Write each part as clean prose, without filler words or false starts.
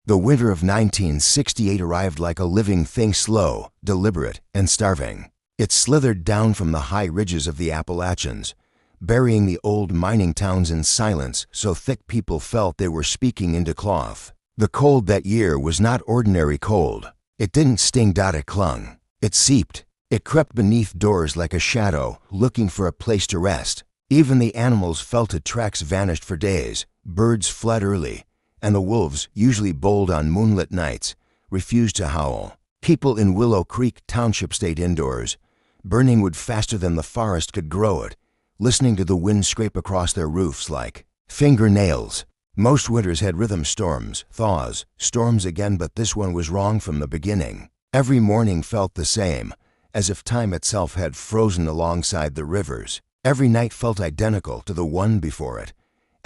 The winter of 1968 arrived like a living thing, slow, deliberate, and starving. It slithered down from the high ridges of the Appalachians, burying the old mining towns in silence so thick people felt they were speaking into cloth. The cold that year was not ordinary cold. It didn't sting, it clung. It seeped. It crept beneath doors like a shadow, looking for a place to rest. Even the animals felt it. Tracks vanished for days, birds fled early, and the wolves, usually bold on moonlit nights, refused to howl. People in Willow Creek Township stayed indoors, burning wood faster than the forest could grow it, listening to the wind scrape across their roofs like fingernails. Most winters had rhythm storms, thaws, storms again, but this one was wrong from the beginning. Every morning felt the same, as if time itself had frozen alongside the rivers. Every night felt identical to the one before it,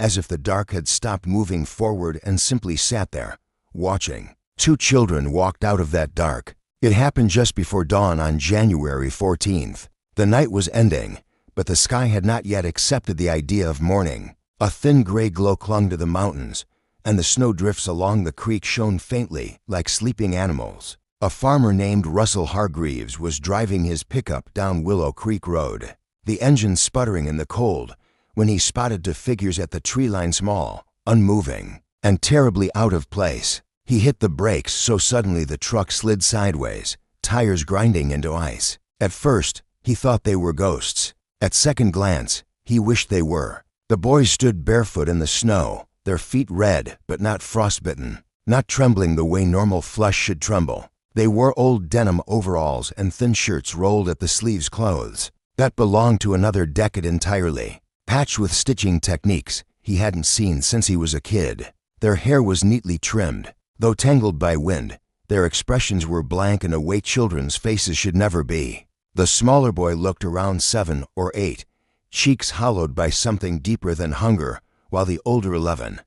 as if the dark had stopped moving forward and simply sat there, watching. 2 children walked out of that dark. It happened just before dawn on January 14th. The night was ending, but the sky had not yet accepted the idea of morning. A thin gray glow clung to the mountains, and the snowdrifts along the creek shone faintly like sleeping animals. A farmer named Russell Hargreaves was driving his pickup down Willow Creek Road, the engine sputtering in the cold, when he spotted 2 figures at the tree line, small, unmoving, and terribly out of place. He hit the brakes so suddenly the truck slid sideways, tires grinding into ice. At first, he thought they were ghosts. At second glance, he wished they were. The boys stood barefoot in the snow, their feet red but not frostbitten, not trembling the way normal flesh should tremble. They wore old denim overalls and thin shirts rolled at the sleeves, clothes that belonged to another decade entirely, patched with stitching techniques he hadn't seen since he was a kid. Their hair was neatly trimmed. Though tangled by wind, their expressions were blank in a way children's faces should never be. The smaller boy looked around 7 or 8, cheeks hollowed by something deeper than hunger, while the older 11,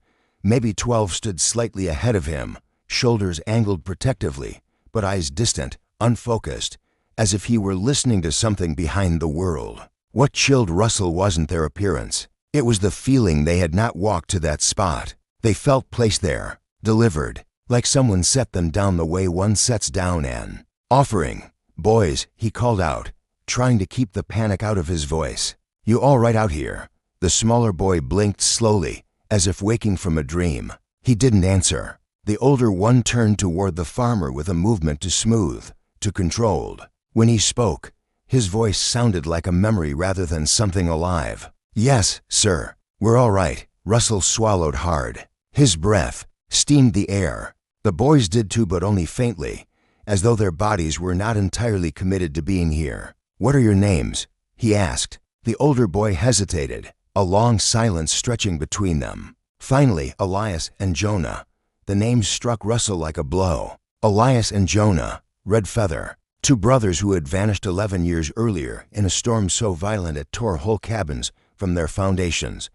maybe 12, stood slightly ahead of him, shoulders angled protectively, but eyes distant, unfocused, as if he were listening to something behind the world. What chilled Russell wasn't their appearance. It was the feeling they had not walked to that spot. They felt placed there, delivered, like someone set them down the way one sets down an offering. "Boys," he called out, trying to keep the panic out of his voice. "You all right out here?" The smaller boy blinked slowly, as if waking from a dream. He didn't answer. The older one turned toward the farmer with a movement too smooth, too controlled. When he spoke, his voice sounded like a memory rather than something alive. "Yes, sir. We're all right." Russell swallowed hard. His breath steamed the air. The boys did too, but only faintly, as though their bodies were not entirely committed to being here. "What are your names?" he asked. The older boy hesitated, a long silence stretching between them. Finally, "Elias and Jonah." The names struck Russell like a blow. Elias and Jonah Redfeather, 2 brothers who had vanished 11 years earlier in a storm so violent it tore whole cabins from their foundations,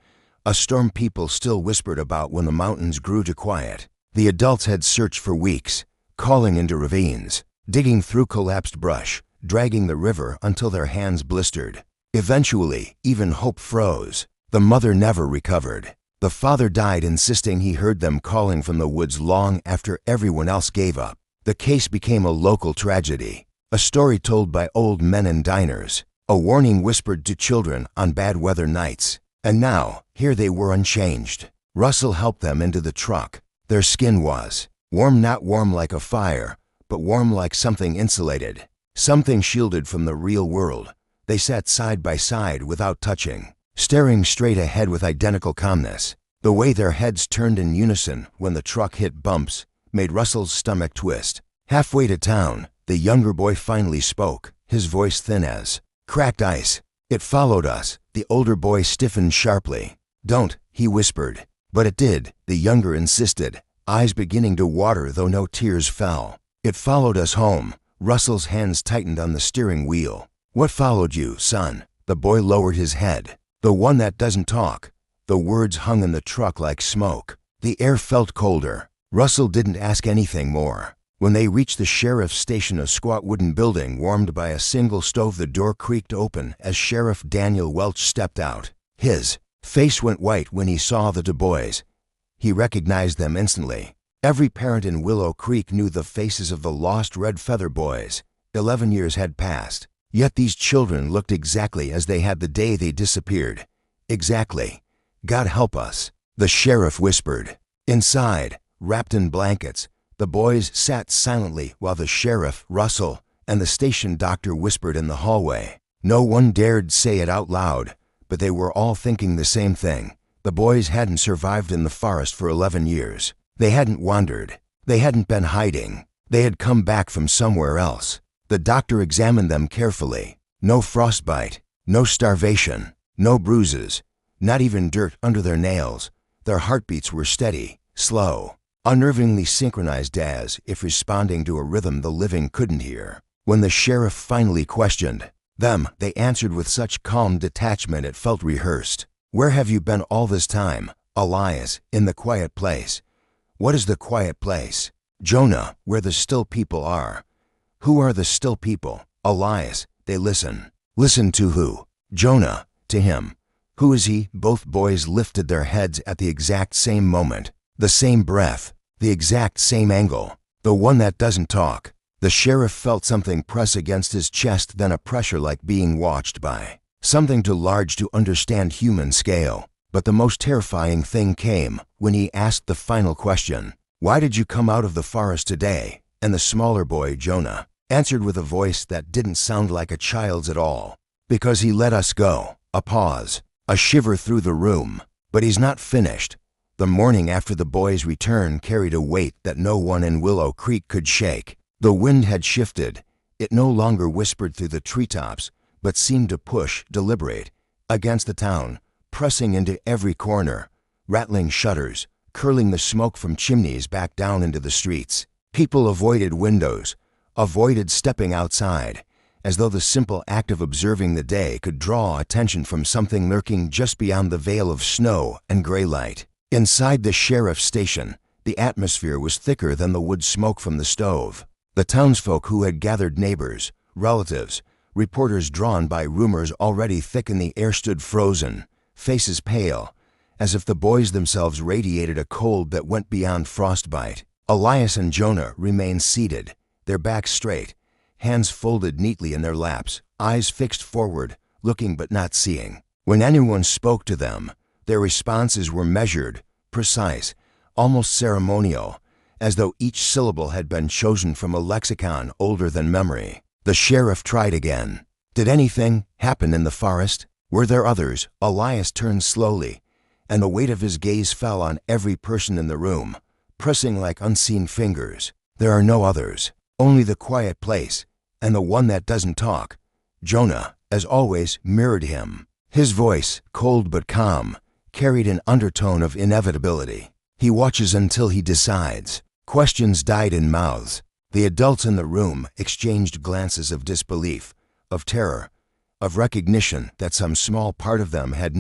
a storm people still whispered about when the mountains grew to quiet. The adults had searched for weeks, calling into ravines, digging through collapsed brush, dragging the river until their hands blistered. Eventually, even hope froze. The mother never recovered. The father died, insisting he heard them calling from the woods long after everyone else gave up. The case became a local tragedy, a story told by old men in diners, a warning whispered to children on bad weather nights. And now, here they were, unchanged. Russell helped them into the truck. Their skin was warm, not warm like a fire, but warm like something insulated, something shielded from the real world. They sat side by side without touching, staring straight ahead with identical calmness. The way their heads turned in unison when the truck hit bumps made Russell's stomach twist. Halfway to town, the younger boy finally spoke, his voice thin as cracked ice. "It followed us." The older boy stiffened sharply. "Don't," he whispered. But it did, the younger insisted, eyes beginning to water though no tears fell. "It followed us home." Russell's hands tightened on the steering wheel. "What followed you, son?" The boy lowered his head. "The one that doesn't talk." The words hung in the truck like smoke. The air felt colder. Russell didn't ask anything more. When they reached the sheriff's station, a squat wooden building warmed by a single stove, the door creaked open as Sheriff Daniel Welch stepped out. His face went white when he saw the 2 boys. He recognized them instantly. Every parent in Willow Creek knew the faces of the lost Redfeather boys. 11 years had passed, yet these children looked exactly as they had the day they disappeared. Exactly. God help us, the sheriff whispered. Inside, wrapped in blankets, the boys sat silently while the sheriff, Russell, and the station doctor whispered in the hallway. No one dared say it out loud, but they were all thinking the same thing. The boys hadn't survived in the forest for 11 years. They hadn't wandered. They hadn't been hiding. They had come back from somewhere else. The doctor examined them carefully. No frostbite, no starvation, no bruises, not even dirt under their nails. Their heartbeats were steady, slow, unnervingly synchronized as if responding to a rhythm the living couldn't hear. When the sheriff finally questioned them, they answered with such calm detachment it felt rehearsed. Where have you been all this time, Elias, in the quiet place? What is the quiet place? Jonah, where the still people are. Who are the still people? Elias, they listen. Listen to who? Jonah, to him. Who is he? Both boys lifted their heads at the exact same moment. The same breath, the exact same angle. The one that doesn't talk. The sheriff felt something press against his chest, then a pressure like being watched by. Something too large to understand human scale. But the most terrifying thing came when he asked the final question. Why did you come out of the forest today? And the smaller boy, Jonah, answered with a voice that didn't sound like a child's at all. Because he let us go. A pause. A shiver through the room. But he's not finished. The morning after the boys' return carried a weight that no one in Willow Creek could shake. The wind had shifted. It no longer whispered through the treetops, but seemed to push, deliberate, against the town, pressing into every corner, rattling shutters, curling the smoke from chimneys back down into the streets. People avoided windows, avoided stepping outside, as though the simple act of observing the day could draw attention from something lurking just beyond the veil of snow and gray light. Inside the sheriff's station, the atmosphere was thicker than the wood smoke from the stove. The townsfolk who had gathered, neighbors, relatives, reporters drawn by rumors already thick in the air, stood frozen, faces pale, as if the boys themselves radiated a cold that went beyond frostbite. Elias and Jonah remained seated, their backs straight, hands folded neatly in their laps, eyes fixed forward, looking but not seeing. When anyone spoke to them, their responses were measured, precise, almost ceremonial, as though each syllable had been chosen from a lexicon older than memory. The sheriff tried again. Did anything happen in the forest? Were there others? Elias turned slowly, and the weight of his gaze fell on every person in the room, pressing like unseen fingers. There are no others, only the quiet place, and the one that doesn't talk. Jonah, as always, mirrored him. His voice, cold but calm, carried an undertone of inevitability. He watches until he decides. Questions died in mouths. The adults in the room exchanged glances of disbelief, of terror, of recognition that some small part of them had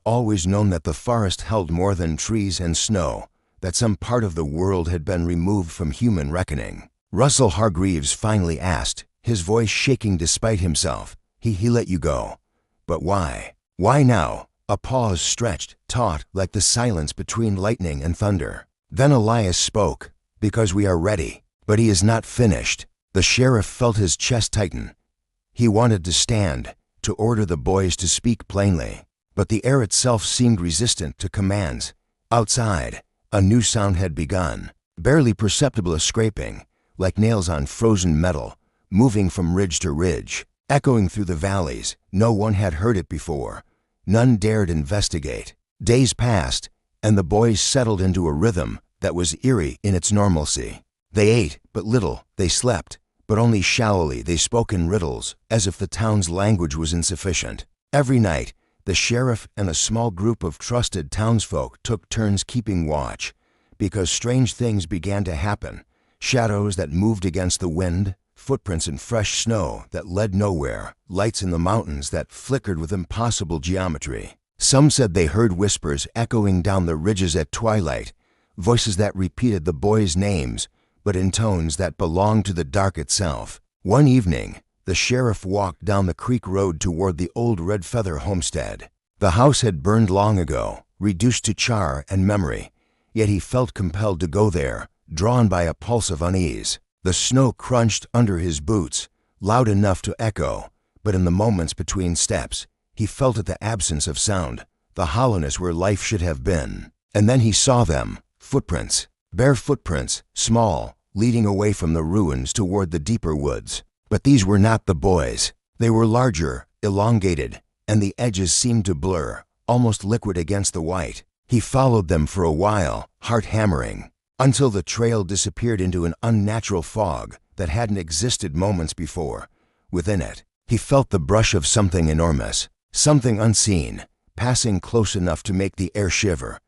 always known that the forest held more than trees and snow, that some part of the world had been removed from human reckoning. Russell Hargreaves finally asked, his voice shaking despite himself. He let you go. But why? Why now? A pause stretched, taut, like the silence between lightning and thunder. Then Elias spoke. Because we are ready. But he is not finished. The sheriff felt his chest tighten. He wanted to stand, to order the boys to speak plainly. But the air itself seemed resistant to commands. Outside, a new sound had begun, barely perceptible, a scraping, like nails on frozen metal, moving from ridge to ridge, echoing through the valleys. No one had heard it before. None dared investigate. Days passed, and the boys settled into a rhythm that was eerie in its normalcy. They ate but little, they slept, but only shallowly. They spoke in riddles, as if the town's language was insufficient. Every night, the sheriff and a small group of trusted townsfolk took turns keeping watch, because strange things began to happen. Shadows that moved against the wind, footprints in fresh snow that led nowhere, lights in the mountains that flickered with impossible geometry. Some said they heard whispers echoing down the ridges at twilight, voices that repeated the boys' names, but in tones that belonged to the dark itself. One evening, the sheriff walked down the creek road toward the old Redfeather homestead. The house had burned long ago, reduced to char and memory, yet he felt compelled to go there, drawn by a pulse of unease. The snow crunched under his boots, loud enough to echo, but in the moments between steps, he felt the absence of sound, the hollowness where life should have been. And then he saw them, footprints, bare footprints, small, leading away from the ruins toward the deeper woods. But these were not the boys. They were larger, elongated, and the edges seemed to blur, almost liquid against the white. He followed them for a while, heart hammering, until the trail disappeared into an unnatural fog that hadn't existed moments before. Within it, he felt the brush of something enormous, something unseen, passing close enough to make the air shiver.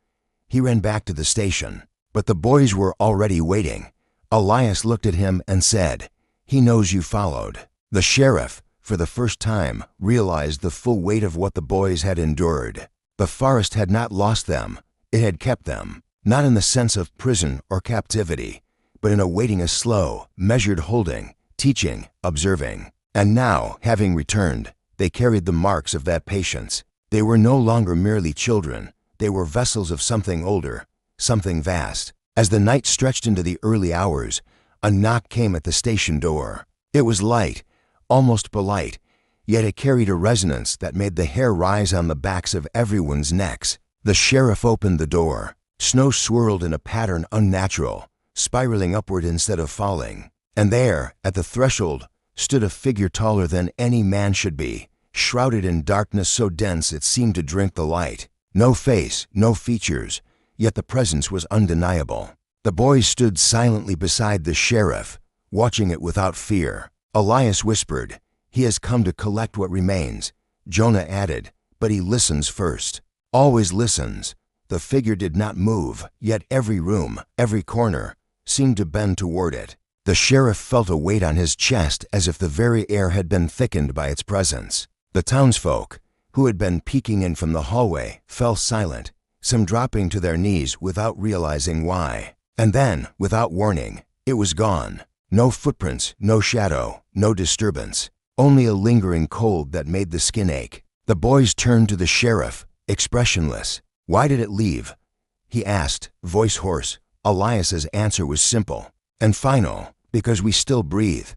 He ran back to the station, but the boys were already waiting. Elias looked at him and said, "He knows you followed." The sheriff, for the first time, realized the full weight of what the boys had endured. The forest had not lost them, it had kept them, not in the sense of prison or captivity, but in awaiting a slow, measured holding, teaching, observing. And now, having returned, they carried the marks of that patience. They were no longer merely children, they were vessels of something older, something vast. As the night stretched into the early hours, a knock came at the station door. It was light, almost polite, yet it carried a resonance that made the hair rise on the backs of everyone's necks. The sheriff opened the door. Snow swirled in a pattern unnatural, spiraling upward instead of falling. And there, at the threshold, stood a figure taller than any man should be, shrouded in darkness so dense it seemed to drink the light. No face, no features, yet the presence was undeniable. The boys stood silently beside the sheriff, watching it without fear. Elias whispered, "He has come to collect what remains." Jonah added, "But he listens first." Always listens. The figure did not move, yet every room, every corner, seemed to bend toward it. The sheriff felt a weight on his chest as if the very air had been thickened by its presence. The townsfolk, who had been peeking in from the hallway, fell silent, some dropping to their knees without realizing why. And then, without warning, it was gone. No footprints, no shadow, no disturbance, only a lingering cold that made the skin ache. The boys turned to the sheriff, expressionless. "Why did it leave?" he asked, voice hoarse. Elias's answer was simple and final, "Because we still breathe.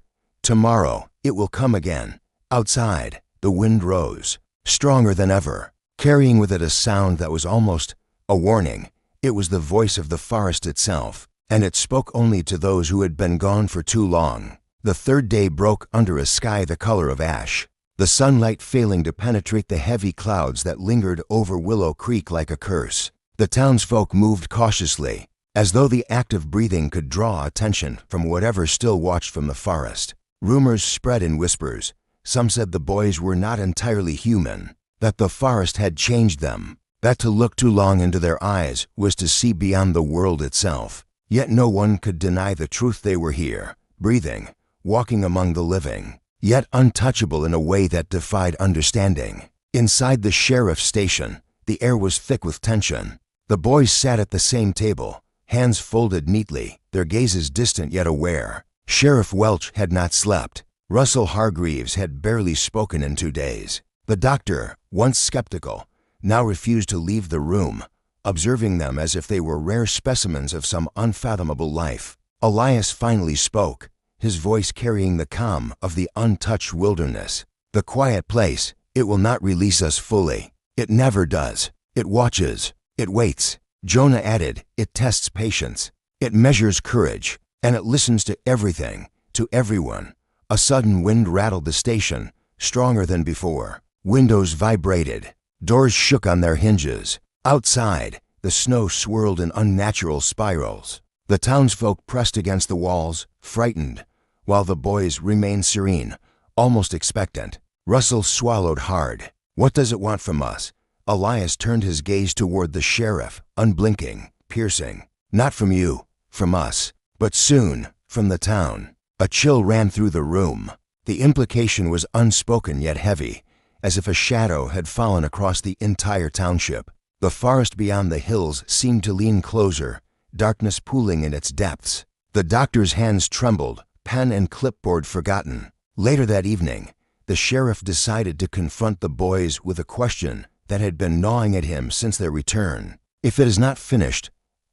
Tomorrow, it will come again." Outside, the wind rose, stronger than ever, carrying with it a sound that was almost a warning. It was the voice of the forest itself, and it spoke only to those who had been gone for too long. The third day broke under a sky the color of ash, the sunlight failing to penetrate the heavy clouds that lingered over Willow Creek like a curse. The townsfolk moved cautiously, as though the act of breathing could draw attention from whatever still watched from the forest. Rumors spread in whispers. Some said the boys were not entirely human, that the forest had changed them, that to look too long into their eyes was to see beyond the world itself. Yet no one could deny the truth. They were here, breathing, walking among the living, yet untouchable in a way that defied understanding. Inside the sheriff's station, the air was thick with tension. The boys sat at the same table, hands folded neatly, their gazes distant yet aware. Sheriff Welch had not slept. Russell Hargreaves had barely spoken in 2 days. The doctor, once skeptical, now refused to leave the room, observing them as if they were rare specimens of some unfathomable life. Elias finally spoke, his voice carrying the calm of the untouched wilderness. "The quiet place, it will not release us fully. It never does. It watches. It waits." Jonah added, "It tests patience. It measures courage. And it listens to everything, to everyone." A sudden wind rattled the station, stronger than before. Windows vibrated. Doors shook on their hinges. Outside, the snow swirled in unnatural spirals. The townsfolk pressed against the walls, frightened, while the boys remained serene, almost expectant. Russell swallowed hard. "What does it want from us?" Elias turned his gaze toward the sheriff, unblinking, piercing. "Not from you, from us, but soon, from the town." A chill ran through the room. The implication was unspoken yet heavy, as if a shadow had fallen across the entire township. The forest beyond the hills seemed to lean closer, darkness pooling in its depths. The doctor's hands trembled, pen and clipboard forgotten. Later that evening, the sheriff decided to confront the boys with a question that had been gnawing at him since their return. "If it is not finished,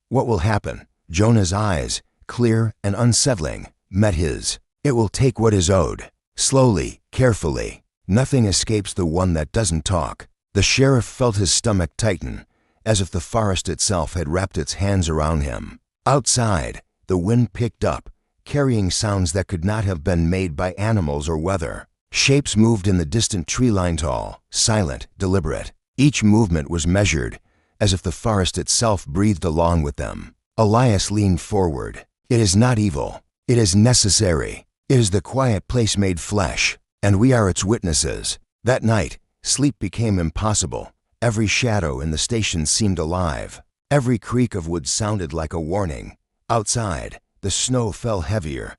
what will happen?" Jonah's eyes, clear and unsettling, met his. It will take what is owed. Slowly, carefully. Nothing escapes the one that doesn't talk. The sheriff felt his stomach tighten, as if the forest itself had wrapped its hands around him. Outside, the wind picked up, carrying sounds that could not have been made by animals or weather. Shapes moved in the distant tree line, tall, silent, deliberate. Each movement was measured, as if the forest itself breathed along with them. Elias leaned forward. It is not evil. It is necessary. It is the quiet place made flesh, and we are its witnesses. That night, sleep became impossible. Every shadow in the station seemed alive. Every creak of wood sounded like a warning. Outside, the snow fell heavier,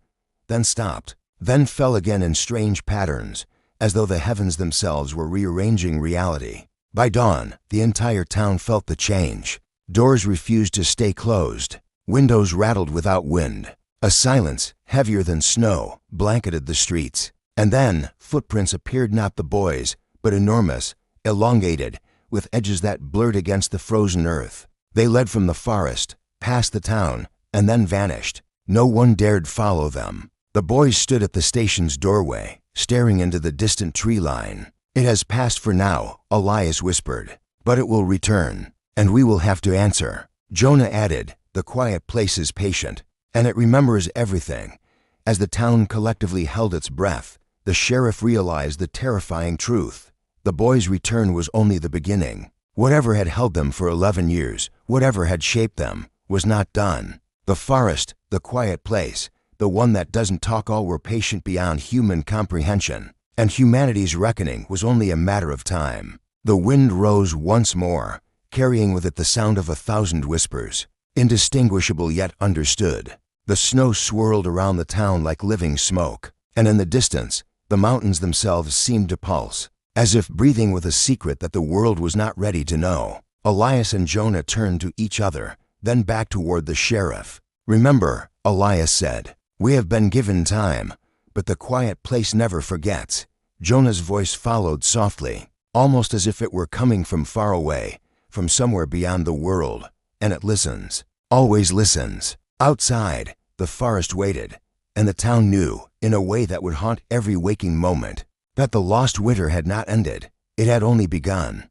then stopped, then fell again in strange patterns, as though the heavens themselves were rearranging reality. By dawn, the entire town felt the change. Doors refused to stay closed. Windows rattled without wind. A silence, heavier than snow, blanketed the streets. And then, footprints appeared, not the boys, but enormous, elongated, with edges that blurred against the frozen earth. They led from the forest, past the town, and then vanished. No one dared follow them. The boys stood at the station's doorway, staring into the distant tree line. It has passed for now, Elias whispered, but it will return, and we will have to answer. Jonah added, the quiet place is patient, and it remembers everything. As the town collectively held its breath, the sheriff realized the terrifying truth. The boys' return was only the beginning. Whatever had held them for 11 years, whatever had shaped them, was not done. The forest, the quiet place, the one that doesn't talk, all were patient beyond human comprehension, and humanity's reckoning was only a matter of time. The wind rose once more, carrying with it the sound of 1,000 whispers, indistinguishable yet understood. The snow swirled around the town like living smoke, and in the distance, the mountains themselves seemed to pulse, as if breathing with a secret that the world was not ready to know. Elias and Jonah turned to each other, then back toward the sheriff. Remember, Elias said, we have been given time, but the quiet place never forgets. Jonah's voice followed softly, almost as if it were coming from far away, from somewhere beyond the world, and it listens, always listens. Outside, the forest waited, and the town knew, in a way that would haunt every waking moment, that the lost winter had not ended. It had only begun.